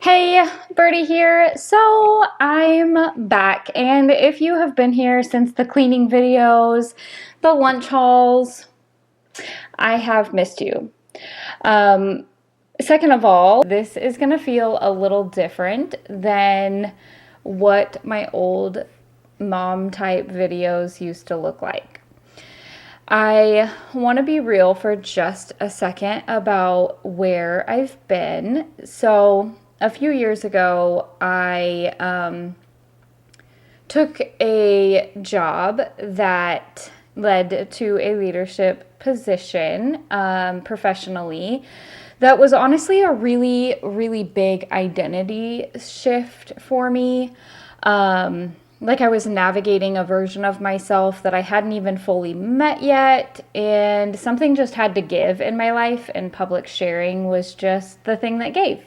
Hey, Birdie here. So I'm back, and if you have been here since the cleaning videos, the lunch hauls, I have missed you. Um, Second of all, this is going to feel a little different than what my old mom type videos used to look like. I want to be real for just a second about where I've been. So, a few years ago, I took a job that led to a leadership position professionally. That was honestly a really, really big identity shift for me. Like I was navigating a version of myself that I hadn't even fully met yet, and something just had to give in my life, and public sharing was just the thing that gave.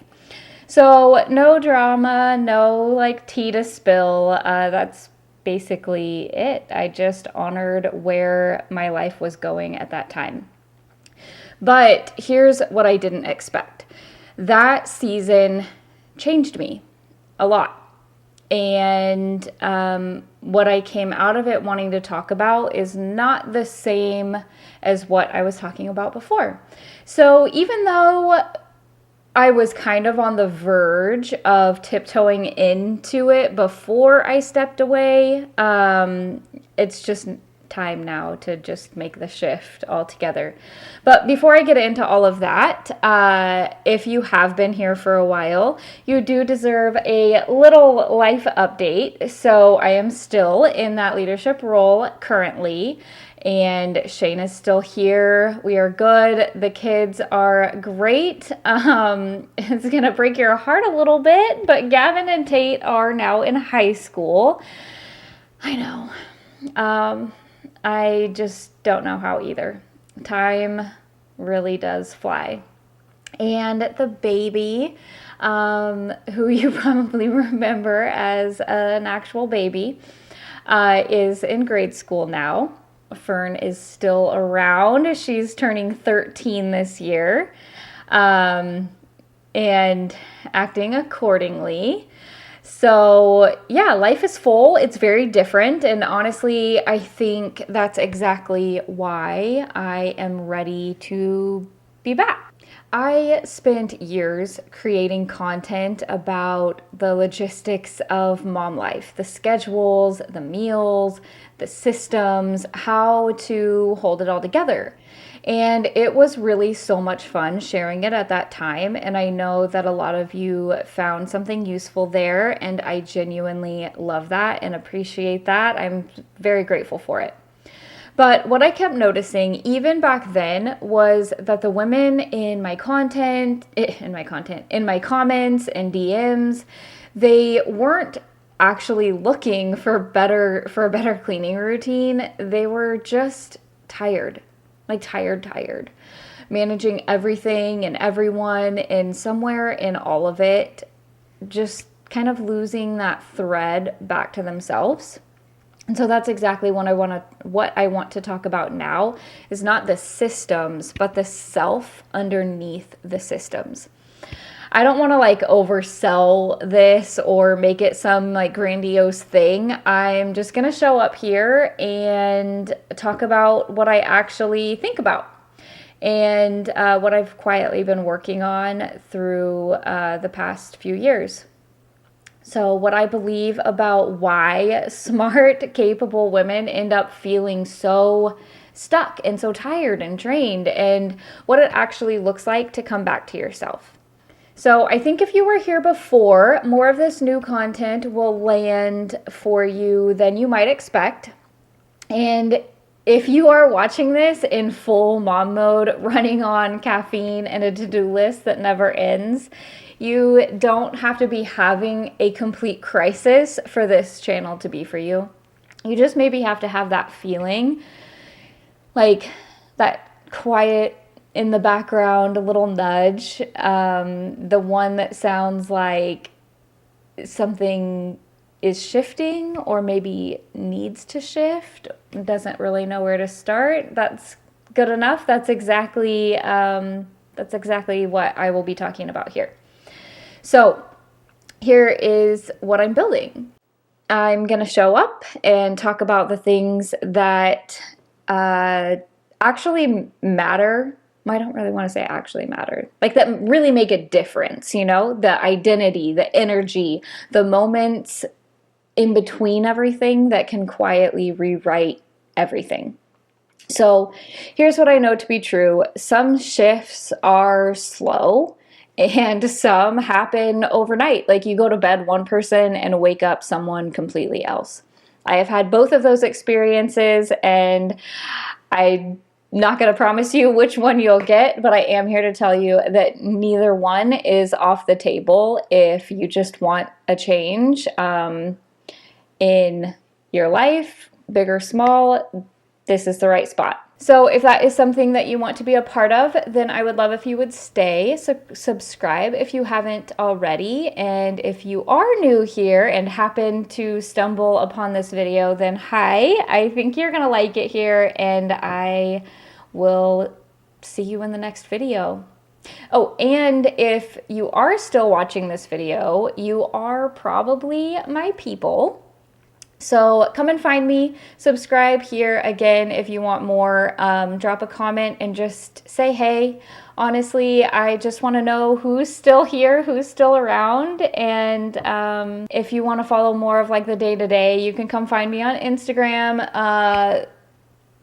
So, no drama, no like tea to spill. That's basically it. I just honored where my life was going at that time. But here's what I didn't expect. That season changed me a lot. And what I came out of it wanting to talk about is not the same as what I was talking about before. So even though I was kind of on the verge of tiptoeing into it before I stepped away, it's just time now to just make the shift altogether. But before I get into all of that, if you have been here for a while, you do deserve a little life update. So I am still in that leadership role currently, and Shane is still here. We are good. The kids are great. It's gonna break your heart a little bit, but Gavin and Tate are now in high school. I know. I just don't know how either. Time really does fly. And the baby, who you probably remember as an actual baby, is in grade school now. Fern is still around. She's turning 13 this year, and acting accordingly. So, yeah, life is full. It's very different. And honestly, I think that's exactly why I am ready to be back. I spent years creating content about the logistics of mom life, the schedules, the meals, the systems, how to hold it all together. And it was really so much fun sharing it at that time. And I know that a lot of you found something useful there. And I genuinely love that and appreciate that. I'm very grateful for it. But what I kept noticing even back then was that the women in my comments and DMs, they weren't actually looking for a better cleaning routine. They were just tired. Like tired. Managing everything and everyone, and somewhere in all of it, just kind of losing that thread back to themselves. And so that's exactly what I want to talk about now is not the systems, but the self underneath the systems. I don't want to like oversell this or make it some like grandiose thing. I'm just going to show up here and talk about what I actually think about and what I've quietly been working on through the past few years. So, what I believe about why smart, capable women end up feeling so stuck and so tired and drained, and what it actually looks like to come back to yourself. So, I think if you were here before, more of this new content will land for you than you might expect. And if you are watching this in full mom mode, running on caffeine and a to-do list that never ends, you don't have to be having a complete crisis for this channel to be for you. You just maybe have to have that feeling, like that quiet in the background, a little nudge, the one that sounds like something is shifting or maybe needs to shift, doesn't really know where to start. That's good enough. That's exactly what I will be talking about here. So here is what I'm building. I'm going to show up and talk about the things that actually matter. I don't really want to say actually matter. Like that really make a difference, you know? The identity, the energy, the moments in between everything that can quietly rewrite everything. So here's what I know to be true. Some shifts are slow and some happen overnight. Like you go to bed one person and wake up someone completely else. I have had both of those experiences, and I'm not going to promise you which one you'll get, but I am here to tell you that neither one is off the table if you just want a change in your life, big or small. This is the right spot. So if that is something that you want to be a part of, then I would love if you would stay, subscribe if you haven't already. And if you are new here and happen to stumble upon this video, then hi, I think you're gonna like it here, and I will see you in the next video. Oh, and if you are still watching this video, you are probably my people. So come and find me, subscribe here again if you want more, drop a comment and just say hey. Honestly, I just want to know who's still here, who's still around, and if you want to follow more of like the day-to-day, you can come find me on Instagram.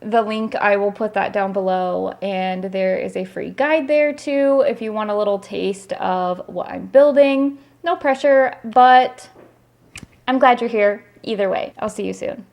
The link, I will put that down below, and there is a free guide there too if you want a little taste of what I'm building. No pressure, but I'm glad you're here. Either way, I'll see you soon.